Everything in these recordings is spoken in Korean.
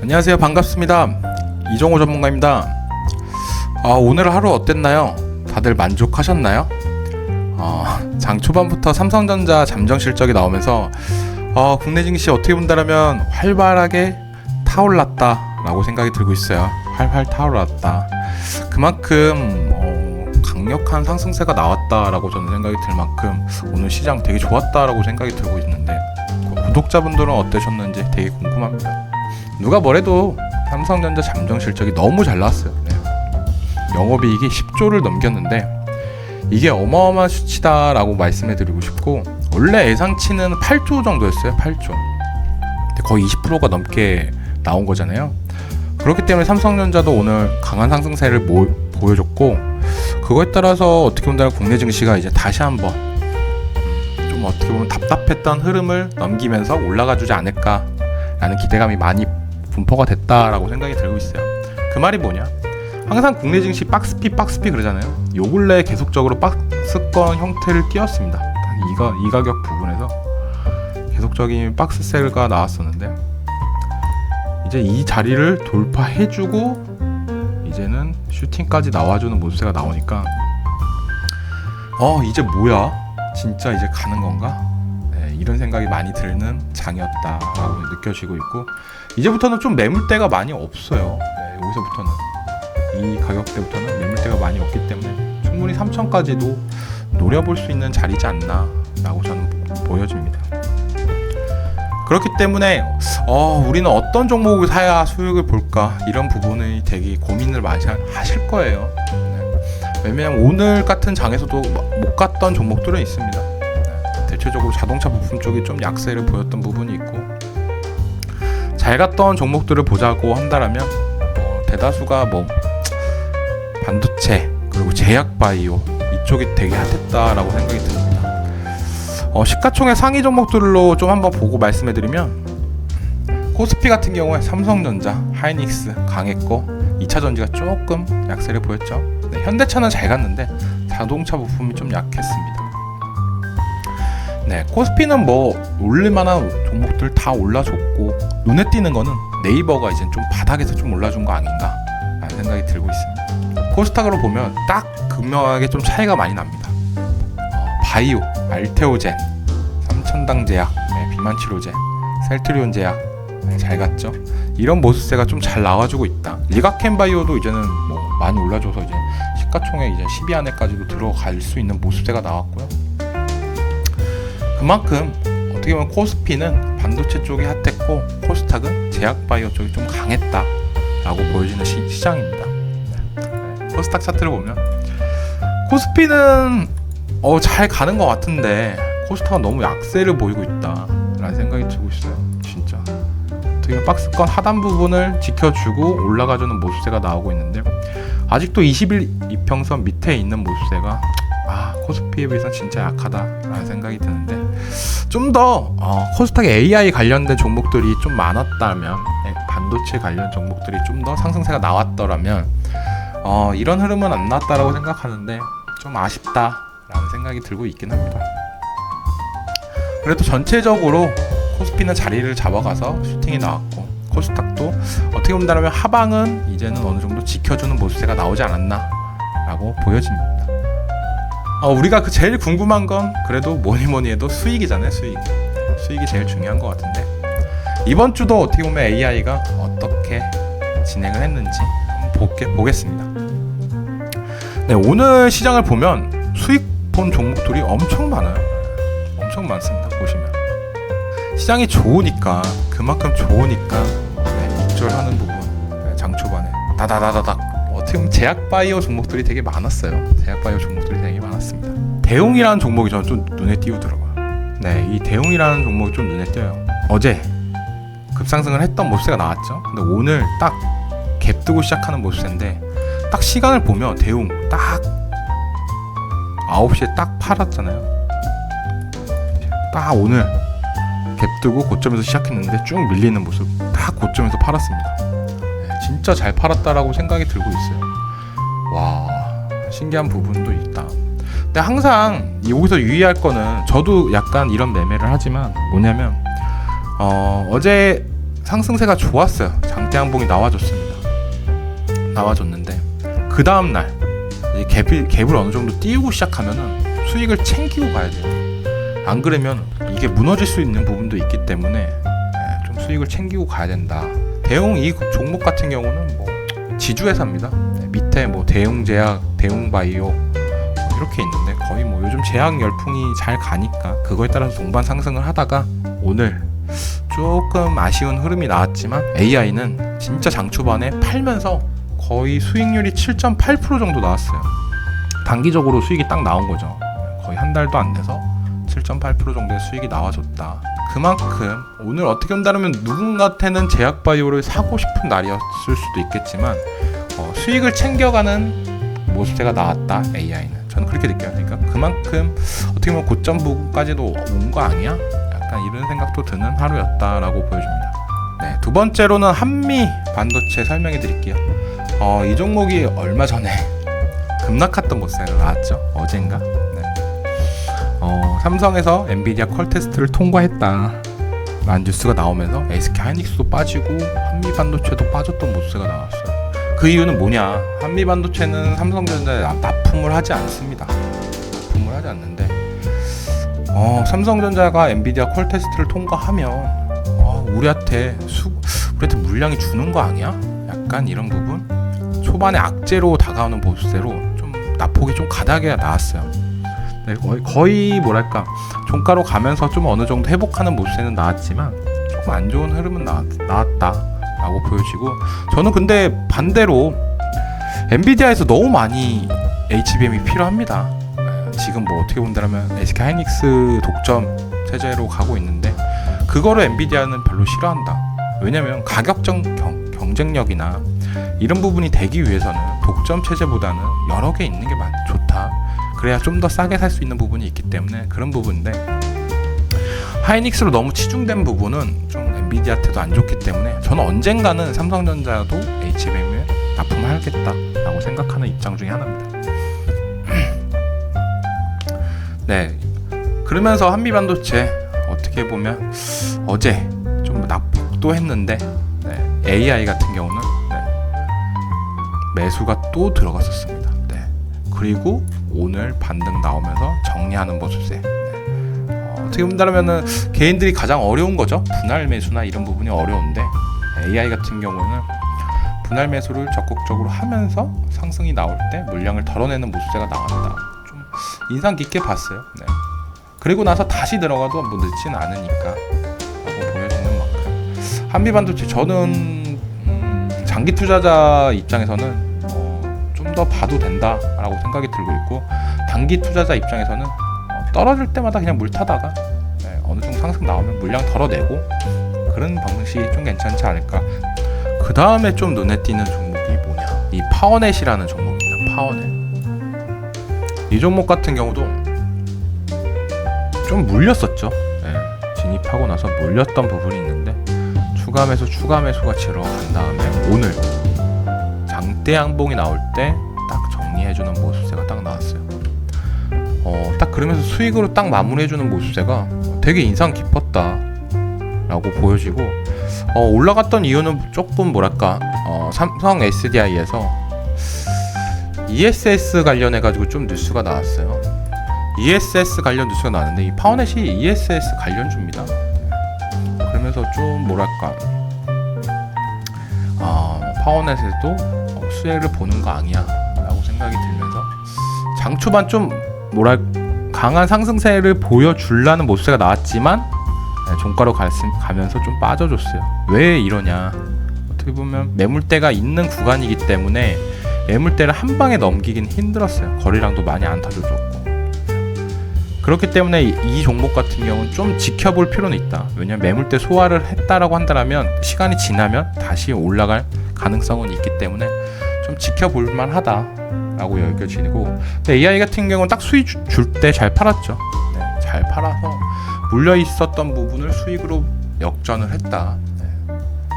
안녕하세요. 반갑습니다. 이종호 전문가입니다. 오늘 하루 어땠나요? 다들 만족하셨나요? 장 초반부터 삼성전자 잠정 실적이 나오면서 국내 증시 어떻게 본다라면 활발하게 타올랐다 라고 생각이 들고 있어요. 활활 타올랐다. 그만큼 강력한 상승세가 나왔다라고 저는 생각이 들 만큼 오늘 시장 되게 좋았다라고 생각이 들고 있는데, 구독자분들은 어떠셨는지 되게 궁금합니다. 누가 뭐래도 삼성전자 잠정 실적이 너무 잘 나왔어요. 영업이익이 10조를 넘겼는데 이게 어마어마한 수치다라고 말씀해드리고 싶고, 원래 예상치는 8조 정도였어요. 8조. 근데 거의 20%가 넘게 나온 거잖아요. 그렇기 때문에 삼성전자도 오늘 강한 상승세를 보여줬고, 그거에 따라서 어떻게 본다면 국내 증시가 이제 다시 한번 좀 어떻게 보면 답답했던 흐름을 넘기면서 올라가주지 않을까라는 기대감이 많이 분포가 됐다라고 생각이 들고 있어요. 그 말이 뭐냐? 항상 국내 증시 박스피 그러잖아요. 요 근래 계속적으로 박스권 형태를 띄었습니다. 이 가격 부분에서 계속적인 박스셀가 나왔었는데, 이제 이 자리를 돌파해주고 이제는 슈팅까지 나와주는 모습세가 나오니까 이제 뭐야? 진짜 이제 가는 건가? 이런 생각이 많이 드는 장이었다라고 느껴지고 있고, 이제부터는 좀 매물대가 많이 없어요. 여기서부터는 이 가격대부터는 매물대가 많이 없기 때문에 충분히 3천까지도 노려볼 수 있는 자리지 않나 라고 저는 보여집니다. 그렇기 때문에 우리는 어떤 종목을 사야 수익을 볼까, 이런 부분이 되게 고민을 많이 하실 거예요. 왜냐면 오늘 같은 장에서도 못 갔던 종목들은 있습니다. 대체적으로 자동차 부품 쪽이 좀 약세를 보였던 부분이 있고, 잘 갔던 종목들을 보자고 한다라면 대다수가 반도체 그리고 제약 바이오 이쪽이 되게 핫했다라고 생각이 듭니다. 시가총액 상위 종목들로 좀 한번 보고 말씀해드리면, 코스피 같은 경우에 삼성전자, 하이닉스 강했고 2차전지가 조금 약세를 보였죠. 현대차는 잘 갔는데 자동차 부품이 좀 약했습니다. 코스피는 올릴만한 종목들 다 올라줬고, 눈에 띄는 거는 네이버가 이제 좀 바닥에서 좀 올라준 거 아닌가 라는 생각이 들고 있습니다. 코스닥으로 보면 딱 극명하게 좀 차이가 많이 납니다. 바이오, 알테오젠, 삼천당 제약, 비만치료제, 셀트리온 제약 잘 갔죠. 이런 모습세가 좀 잘 나와주고 있다. 리가켄 바이오도 이제는 많이 올라줘서 이제 시가총액 이제 10위 안에까지도 들어갈 수 있는 모습세가 나왔고요. 그만큼 어떻게 보면 코스피는 반도체 쪽이 핫했고, 코스닥은 제약 바이오 쪽이 좀 강했다라고 보여지는 시장입니다. 코스닥 차트를 보면 코스피는 잘 가는 것 같은데 코스닥은 너무 약세를 보이고 있다라는 생각이 들고 있어요. 진짜 어떻게 보면 박스권 하단 부분을 지켜주고 올라가주는 모습세가 나오고 있는데, 아직도 20일 이평선 밑에 있는 모습세가 코스피에 비해서 진짜 약하다라는 생각이 드는데, 좀 더 코스닥에 AI 관련된 종목들이 좀 많았다면, 반도체 관련 종목들이 좀 더 상승세가 나왔더라면 이런 흐름은 안 나왔다라고 생각하는데 좀 아쉽다라는 생각이 들고 있긴 합니다. 그래도 전체적으로 코스피는 자리를 잡아가서 슈팅이 나왔고, 코스닥도 어떻게 본다면 하방은 이제는 어느 정도 지켜주는 모습세가 나오지 않았나 라고 보여집니다. 우리가 제일 궁금한 건 그래도 뭐니 해도 수익이잖아요. 수익이 제일 중요한 것 같은데, 이번 주도 어떻게 보면 AI가 어떻게 진행을 했는지 한번 보겠습니다. 오늘 시장을 보면 수익 본 종목들이 엄청 많아요. 엄청 많습니다. 보시면 시장이 좋으니까, 그만큼 좋으니까 익절하는 부분, 장 초반에 다다다다닥 어떻게 보면 제약 바이오 종목들이 되게 많았어요. 제약 바이오 종목들이 되게 많았습니다. 대웅이라는 종목이 저는 좀 눈에 띄우더라고요. 이 대웅이라는 종목이 좀 눈에 띄어요. 어제 급상승을 했던 모습세가 나왔죠. 근데 오늘 딱 갭 뜨고 시작하는 모습세인데, 딱 시간을 보면 대웅 딱 9시에 딱 팔았잖아요. 딱 오늘 갭 뜨고 고점에서 시작했는데 쭉 밀리는 모습, 딱 고점에서 팔았습니다. 진짜 잘 팔았다라고 생각이 들고 있어요. 와, 신기한 부분도 있다. 근데 항상 여기서 유의할 거는, 저도 약간 이런 매매를 하지만 뭐냐면 어제 상승세가 좋았어요. 장대 양봉이 나와줬는데 그 다음날 갭을 어느 정도 띄우고 시작하면은 수익을 챙기고 가야 돼요. 안 그러면 이게 무너질 수 있는 부분도 있기 때문에 좀 수익을 챙기고 가야 된다. 대웅 이 종목 같은 경우는 뭐 지주회사입니다. 밑에 뭐 대웅제약, 대웅바이오 이렇게 있는데 거의 뭐 요즘 제약 열풍이 잘 가니까 그거에 따라서 동반 상승을 하다가 오늘 조금 아쉬운 흐름이 나왔지만 AI는 진짜 장 초반에 팔면서 거의 수익률이 7.8% 정도 나왔어요. 단기적으로 수익이 딱 나온 거죠. 거의 한 달도 안 돼서 7.8% 정도의 수익이 나와줬다. 그만큼 오늘 어떻게 본다면 누군가한테는 제약바이오를 사고 싶은 날이었을 수도 있겠지만 수익을 챙겨가는 모습세가 나왔다. AI는 저는 그렇게 느껴요. 그러니까 그만큼 어떻게 보면 고점 부분까지도 온 거 아니야? 약간 이런 생각도 드는 하루였다라고 보여줍니다. 네, 두 번째로는 한미 반도체 설명해 드릴게요. 이 종목이 얼마 전에 급락했던 모습세가 나왔죠. 어젠가. 네. 삼성에서 엔비디아 퀄 테스트를 통과했다 라는 뉴스가 나오면서 SK 하이닉스도 빠지고 한미 반도체도 빠졌던 모습세가 나왔어요. 그 이유는 뭐냐? 한미 반도체는 삼성전자에 납품을 하지 않습니다. 납품을 하지 않는데 삼성전자가 엔비디아 퀄 테스트를 통과하면 우리한테 물량이 주는 거 아니야? 약간 이런 부분? 초반에 악재로 다가오는 모습세로 좀 낙폭이 좀 가다하게 나왔어요. 네, 거의 뭐랄까 종가로 가면서 좀 어느 정도 회복하는 모습세는 나왔지만 조금 안 좋은 흐름은 나왔다라고 보여지고, 저는 근데 반대로 엔비디아에서 너무 많이 HBM이 필요합니다. 지금 뭐 어떻게 본다면 SK 하이닉스 독점 체제로 가고 있는데 그거를 엔비디아는 별로 싫어한다. 왜냐면 가격적 경쟁력이나 이런 부분이 되기 위해서는 독점 체제보다는 여러 개 있는 게 좋다. 그래야 좀 더 싸게 살 수 있는 부분이 있기 때문에 그런 부분인데, 하이닉스로 너무 치중된 부분은 좀 엔비디아한테도 안 좋기 때문에 저는 언젠가는 삼성전자도 HBM에 납품을 하겠다라고 생각하는 입장 중에 하나입니다. 네, 그러면서 한미반도체 어떻게 보면 어제 좀 낙폭도 했는데 AI 같은 경우는 매수가 또 들어갔었습니다. 그리고 오늘 반등 나오면서 정리하는 모습세. 어떻게 본다면은 개인들이 가장 어려운 거죠. 분할 매수나 이런 부분이 어려운데 AI 같은 경우는 분할 매수를 적극적으로 하면서 상승이 나올 때 물량을 덜어내는 모습세가 나왔다. 좀 인상 깊게 봤어요. 그리고 나서 다시 들어가도 뭐 늦지는 않으니까 라고 보여지는 만큼 한미 반도체 저는 장기 투자자 입장에서는 좀 더 봐도 된다라고 생각이 들고 있고, 단기 투자자 입장에서는 떨어질 때마다 그냥 물 타다가 어느 정도 상승 나오면 물량 덜어내고 그런 방식이 좀 괜찮지 않을까. 그 다음에 좀 눈에 띄는 종목이 뭐냐, 이 파워넷이라는 종목입니다. 파워넷. 이 종목 같은 경우도 좀 물렸었죠. 진입하고 나서 물렸던 부분이 있는데 추가 매수가 들어간 다음에 오늘 장대 양봉이 나올 때 딱 정리해주는 모습세가 딱 나왔어요. 딱 그러면서 수익으로 딱 마무리해주는 모습세가 되게 인상 깊었다 라고 보여지고, 올라갔던 이유는 조금 뭐랄까 삼성 SDI에서 ESS 관련해가지고 좀 뉴스가 나왔어요. ESS 관련 뉴스가 나왔는데 이 파워넷이 ESS 관련주입니다. 그러면서 좀 뭐랄까 파워넷에도 수혜를 보는 거 아니야 라고 생각이 들면서 장초반 좀 강한 상승세를 보여주려는 모습세가 나왔지만 종가로 가면서 좀 빠져줬어요. 왜 이러냐, 어떻게 보면 매물대가 있는 구간이기 때문에 매물대를 한 방에 넘기긴 힘들었어요. 거래량도 많이 안 터져줬고. 그렇기 때문에 이 종목 같은 경우는 좀 지켜볼 필요는 있다. 왜냐면 매물대 소화를 했다라고 한다면 시간이 지나면 다시 올라갈 가능성은 있기 때문에 좀 지켜볼 만하다라고 여겨지고, 근데 AI 같은 경우는 딱 수익 줄 때 잘 팔았죠. 잘 팔아서 물려 있었던 부분을 수익으로 역전을 했다.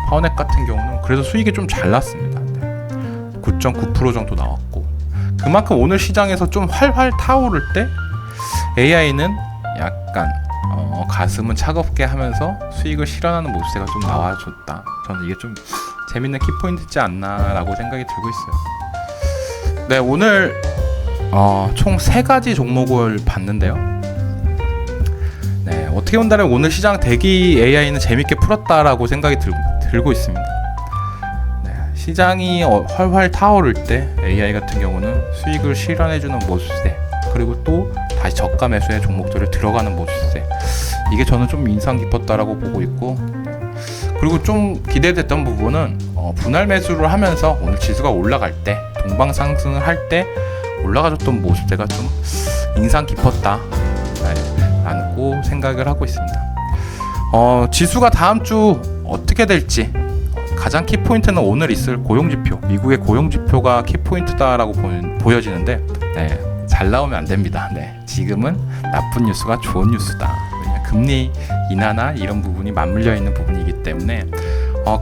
파워넷 같은 경우는 그래서 수익이 좀 잘 났습니다. 9.9% 정도 나왔고, 그만큼 오늘 시장에서 좀 활활 타오를 때 AI는 약간 가슴은 차갑게 하면서 수익을 실현하는 모습세가 좀 나와줬다. 저는 이게 좀 재밌는 키포인트지 않나라고 생각이 들고 있어요. 네, 오늘 총 3가지 종목을 봤는데요. 네, 어떻게 본다면 오늘 시장 대기 AI는 재밌게 풀었다라고 생각이 들고 있습니다. 네, 시장이 활활 타오를 때 AI 같은 경우는 수익을 실현해주는 모습세, 그리고 또 다시 저가 매수의 종목들을 들어가는 모습세, 이게 저는 좀 인상 깊었다라고 보고 있고, 그리고 좀 기대됐던 부분은 분할 매수를 하면서 오늘 지수가 올라갈 때, 동방 상승을 할 때 올라가줬던 모습세가 좀 인상 깊었다 라고 생각을 하고 있습니다. 지수가 다음 주 어떻게 될지, 가장 키포인트는 오늘 있을 고용지표, 미국의 고용지표가 키포인트다라고 보여지는데, 네, 잘 나오면 안 됩니다. 네, 지금은 나쁜 뉴스가 좋은 뉴스다. 왜냐면 금리 인하나 이런 부분이 맞물려 있는 부분이기 때문에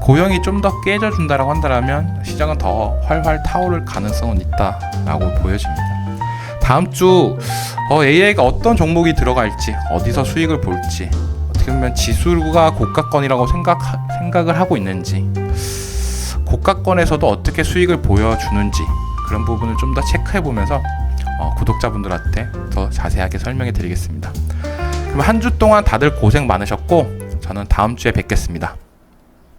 고용이 좀 더 깨져준다라고 한다면 시장은 더 활활 타오를 가능성은 있다라고 보여집니다. 다음 주 AI가 어떤 종목이 들어갈지, 어디서 수익을 볼지, 어떻게 보면 지수가 고가권이라고 생각을 하고 있는지, 고가권에서도 어떻게 수익을 보여주는지, 그런 부분을 좀 더 체크해 보면서 구독자분들한테 더 자세하게 설명해 드리겠습니다. 그럼 한 주 동안 다들 고생 많으셨고, 저는 다음 주에 뵙겠습니다.